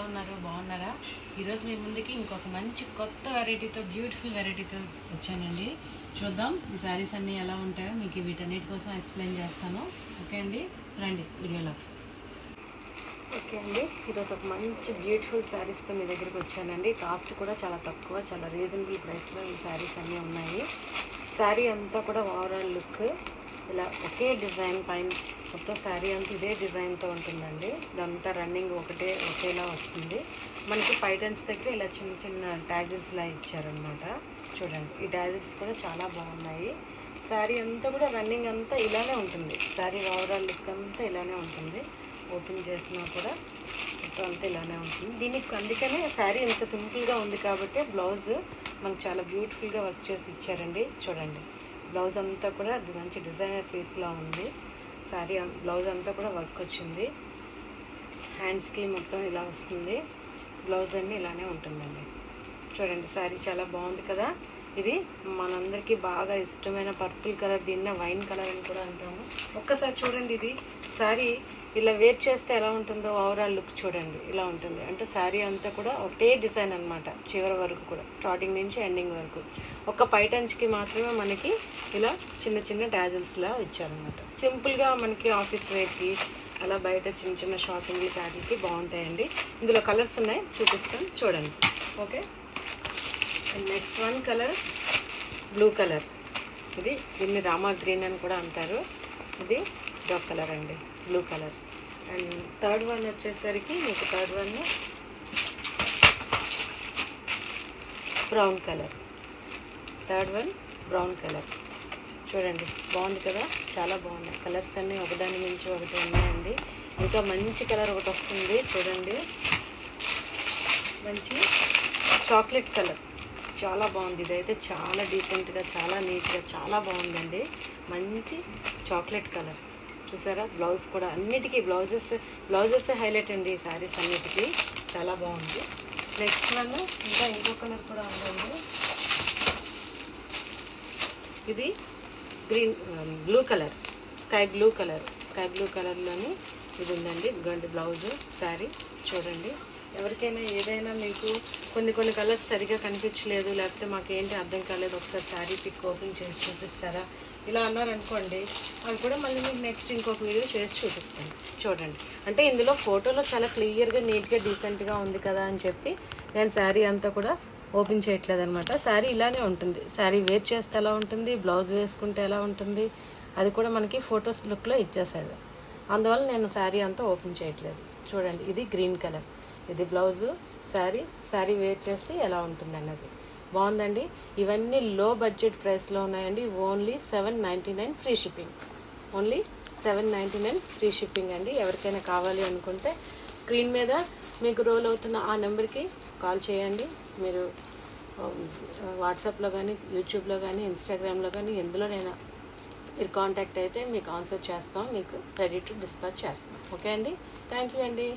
ఉన్నారు? బాగున్నారా? ఈరోజు మీ ముందుకి ఇంకొక మంచి కొత్త వెరైటీతో, బ్యూటిఫుల్ వెరైటీతో వచ్చానండి. చూద్దాం ఈ శారీస్ అన్నీ ఎలా ఉంటాయో మీకు వీటన్నిటి కోసం ఎక్స్ప్లెయిన్ చేస్తాను. ఓకే అండి, రండి వీడియోలో. ఓకే అండి, ఈరోజు ఒక మంచి బ్యూటిఫుల్ శారీస్తో మీ దగ్గరికి వచ్చానండి. కాస్ట్ కూడా చాలా తక్కువ, చాలా రీజనబుల్ ప్రైస్లో ఈ శారీస్ అన్నీ ఉన్నాయి. శారీ అంతా కూడా ఓవరాల్ లుక్ ఇలా ఒకే డిజైన్ పైన మొత్తం శారీ అంతా ఇదే డిజైన్తో ఉంటుందండి. ఇదంతా రన్నింగ్ ఒకేలా వస్తుంది. మనకి పైటంచ్ దగ్గర ఇలా చిన్న చిన్న ట్యాజెస్లా ఇచ్చారనమాట. చూడండి, ఈ ట్యాజెస్ కూడా చాలా బాగున్నాయి. శారీ అంతా కూడా రన్నింగ్ అంతా ఇలానే ఉంటుంది. శారీ ఓవరాల్ లుక్ అంతా ఇలానే ఉంటుంది. ఓపెన్ చేసినా కూడా మొత్తం అంతా ఇలానే ఉంటుంది. దీనికి అందుకనే శారీ ఇంత సింపుల్గా ఉంది కాబట్టి బ్లౌజ్ మనకు చాలా బ్యూటిఫుల్గా వర్క్ చేసి ఇచ్చారండి. చూడండి, బ్లౌజ్ అంతా కూడా మంచి డిజైనర్ పీస్లా ఉంది. శారీ బ్లౌజ్ అంతా కూడా వర్క్ వచ్చింది. హ్యాండ్స్కి మొత్తం ఇలా వస్తుంది. బ్లౌజ్ అన్నీ ఇలానే ఉంటుందండి. చూడండి, శారీ చాలా బాగుంది కదా. ఇది మనందరికీ బాగా ఇష్టమైన పర్పుల్ కలర్, దీన్నే వైన్ కలర్ అని కూడా అంటాము. ఒక్కసారి చూడండి, ఇది శారీ ఇలా వేర్ చేస్తే ఎలా ఉంటుందో ఓవరాల్ లుక్ చూడండి. ఇలా ఉంటుంది. అంటే శారీ అంతా కూడా ఒకటే డిజైన్ అనమాట. చివరి వరకు కూడా, స్టార్టింగ్ నుంచి ఎండింగ్ వరకు. ఒక పైటంచ్కి మాత్రమే మనకి ఇలా చిన్న చిన్న టాజిల్స్లా ఇచ్చారనమాట. సింపుల్గా మనకి ఆఫీస్ వేర్కి, అలా బయట చిన్న చిన్న షాపింగ్లు వాటికి బాగుంటాయండి. ఇందులో కలర్స్ ఉన్నాయి, చూపిస్తాను చూడండి. Okay, next one colour blue colour. దీన్ని రామా గ్రీన్ అని కూడా అంటారు. ఇది డార్క్ కలర్ అండి, blue colour. And third one వచ్చేసరికి మీకు brown colour. Third one brown colour. చూడండి, బాగుంది కదా, చాలా బాగున్నాయి. కలర్స్ అన్నీ ఒకదాని మించి ఒకటి ఉన్నాయండి. ఇంకా మంచి కలర్ ఒకటి వస్తుంది చూడండి, మంచి చాక్లెట్ కలర్. చాలా బాగుంది. ఇదైతే చాలా డీసెంట్గా, చాలా నీట్గా, చాలా బాగుందండి. మంచి చాక్లెట్ కలర్. చూసారా, బ్లౌజ్ కూడా అన్నిటికీ బ్లౌజెస్ హైలైట్ అండి ఈ శారీస్ అన్నిటికీ. చాలా బాగుంది. నెక్స్ట్ వన్ ఇంకా ఇంకో కలర్ కూడా ఉందండి. ఇది బ్లూ కలర్, స్కై బ్లూ కలర్లోని ఇది ఉందండి. ఇదిగోండి బ్లౌజు, శారీ. చూడండి, ఎవరికైనా ఏదైనా మీకు కొన్ని కలర్స్ సరిగా కనిపించలేదు, లేకపోతే మాకేంటి అర్థం కాలేదు, ఒకసారి శారీ పిక్ ఓపెన్ చేసి చూపిస్తారా ఇలా అన్నారనుకోండి, అవి కూడా మళ్ళీ మీకు నెక్స్ట్ ఇంకొక వీడియో చేసి చూపిస్తాను. చూడండి, అంటే ఇందులో ఫోటోలో చాలా క్లియర్గా, నీట్గా, డీసెంట్గా ఉంది కదా అని చెప్పి నేను శారీ అంతా కూడా ఓపెన్ చేయట్లేదు అనమాట. శారీ ఇలానే ఉంటుంది. శారీ వేర్ చేస్తే ఎలా ఉంటుంది, బ్లౌజ్ వేసుకుంటే ఎలా ఉంటుంది, అది కూడా మనకి ఫొటోస్ లుక్లో ఇచ్చేసాడు. అందువల్ల నేను శారీ అంతా ఓపెన్ చేయట్లేదు. చూడండి, ఇది గ్రీన్ కలర్. ఇది బ్లౌజు, శారీ వేర్ చేస్తే ఎలా ఉంటుంది అన్నది. బాగుందండి. ఇవన్నీ లో బడ్జెట్ ప్రైస్లో ఉన్నాయండి. Only $799 free shipping. Only $799 free shipping అండి. ఎవరికైనా కావాలి అనుకుంటే స్క్రీన్ మీద మీకు రోల్ అవుతున్న ఆ నెంబర్కి కాల్ చేయండి. మీరు వాట్సాప్లో కానీ, యూట్యూబ్లో కానీ, ఇన్స్టాగ్రామ్లో కానీ ఎందులోనైనా మీరు కాంటాక్ట్ అయితే మీకు ఆన్సర్ చేస్తాం, మీకు రెడీ టు డిస్పాచ్ చేస్తాం. ఓకే అండి, థ్యాంక్ యూ అండి.